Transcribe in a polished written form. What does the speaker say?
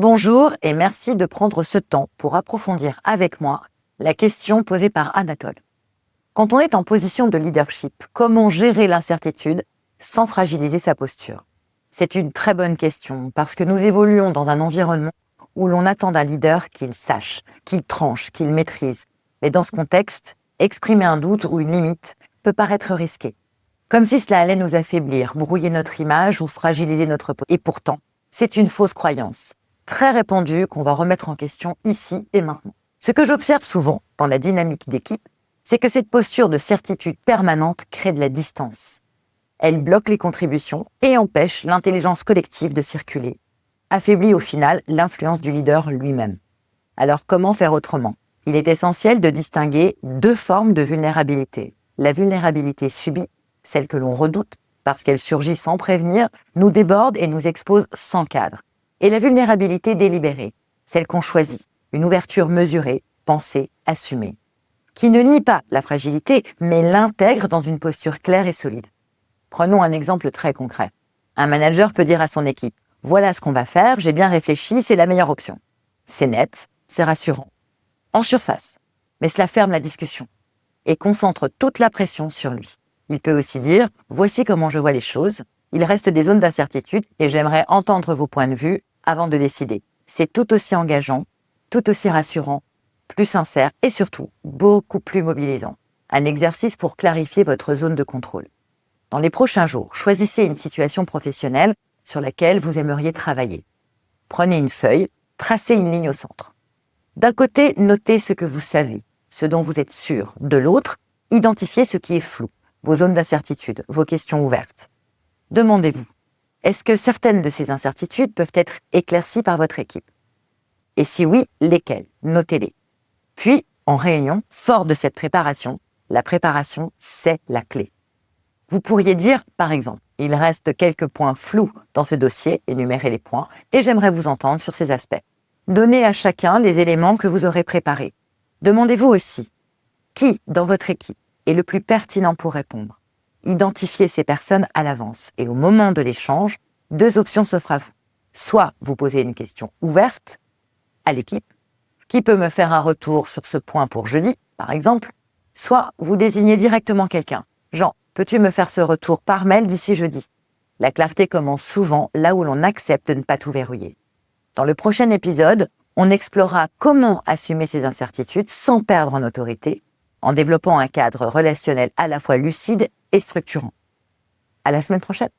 Bonjour et merci de prendre ce temps pour approfondir avec moi la question posée par Anatole. Quand on est en position de leadership, comment gérer l'incertitude sans fragiliser sa posture? C'est une très bonne question parce que nous évoluons dans un environnement où l'on attend d'un leader qu'il sache, qu'il tranche, qu'il maîtrise. Mais dans ce contexte, exprimer un doute ou une limite peut paraître risqué. Comme si cela allait nous affaiblir, brouiller notre image ou fragiliser notre posture. Et pourtant, c'est une fausse croyance, très répandue qu'on va remettre en question ici et maintenant. Ce que j'observe souvent dans la dynamique d'équipe, c'est que cette posture de certitude permanente crée de la distance. Elle bloque les contributions et empêche l'intelligence collective de circuler, affaiblit au final l'influence du leader lui-même. Alors comment faire autrement? Il est essentiel de distinguer deux formes de vulnérabilité. La vulnérabilité subie, celle que l'on redoute parce qu'elle surgit sans prévenir, nous déborde et nous expose sans cadre. Et la vulnérabilité délibérée, celle qu'on choisit, une ouverture mesurée, pensée, assumée, qui ne nie pas la fragilité, mais l'intègre dans une posture claire et solide. Prenons un exemple très concret. Un manager peut dire à son équipe « Voilà ce qu'on va faire, j'ai bien réfléchi, c'est la meilleure option ». C'est net, c'est rassurant. En surface, mais cela ferme la discussion et concentre toute la pression sur lui. Il peut aussi dire « Voici comment je vois les choses, il reste des zones d'incertitude et j'aimerais entendre vos points de vue avant de décider ». C'est tout aussi engageant, tout aussi rassurant, plus sincère et surtout beaucoup plus mobilisant. Un exercice pour clarifier votre zone de contrôle. Dans les prochains jours, choisissez une situation professionnelle sur laquelle vous aimeriez travailler. Prenez une feuille, tracez une ligne au centre. D'un côté, notez ce que vous savez, ce dont vous êtes sûr. De l'autre, identifiez ce qui est flou, vos zones d'incertitude, vos questions ouvertes. Demandez-vous, est-ce que certaines de ces incertitudes peuvent être éclaircies par votre équipe? Et si oui, lesquelles? Notez-les. Puis, en réunion, fort de cette préparation, la préparation, c'est la clé. Vous pourriez dire, par exemple, il reste quelques points flous dans ce dossier, énumérez les points, et j'aimerais vous entendre sur ces aspects. Donnez à chacun les éléments que vous aurez préparés. Demandez-vous aussi, qui, dans votre équipe, est le plus pertinent pour répondre? Identifiez ces personnes à l'avance, et au moment de l'échange, deux options s'offrent à vous. Soit vous posez une question ouverte à l'équipe, qui peut me faire un retour sur ce point pour jeudi, par exemple, soit vous désignez directement quelqu'un. Jean, peux-tu me faire ce retour par mail d'ici jeudi? La clarté commence souvent là où l'on accepte de ne pas tout verrouiller. Dans le prochain épisode, on explorera comment assumer ces incertitudes sans perdre en autorité, en développant un cadre relationnel à la fois lucide et structurant. À la semaine prochaine!